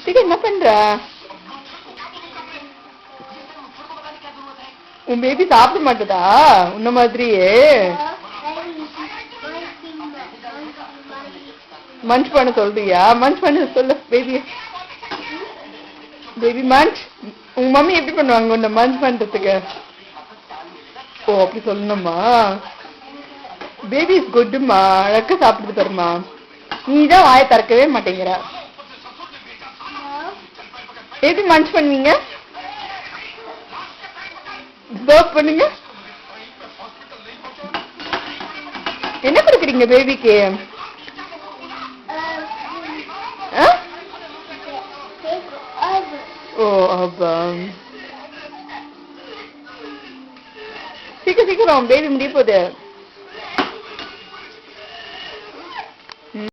என்ன பண்ற? உன் பேபி சாப்பிட மாட்டதா உன்ன மாதிரியே? மஞ்ச் பண்ண சொல்றியா? மஞ்ச் பண்ண சொல்ல பேபி. பேபி மஞ்ச். உங்க மம்மி எப்படி பண்ணுவாங்க உன்ன மஞ்ச் பண்றதுக்கு? ஓ அப்படி சொல்லணுமா? பேபி இஸ் குட்மா, அழகா சாப்பிடுது பாருமா. நீதான் வாயை திறக்கவே மாட்டேங்கிற. எப்படி மஞ்ச் பண்ணுவீங்க? பர்ப் பண்ணுங்க. என்ன கொடுக்குறீங்க பேபிக்கு? ஓ அப்பா சீக்கிரம் சீக்கிரம் பேபி முடிய போகுது.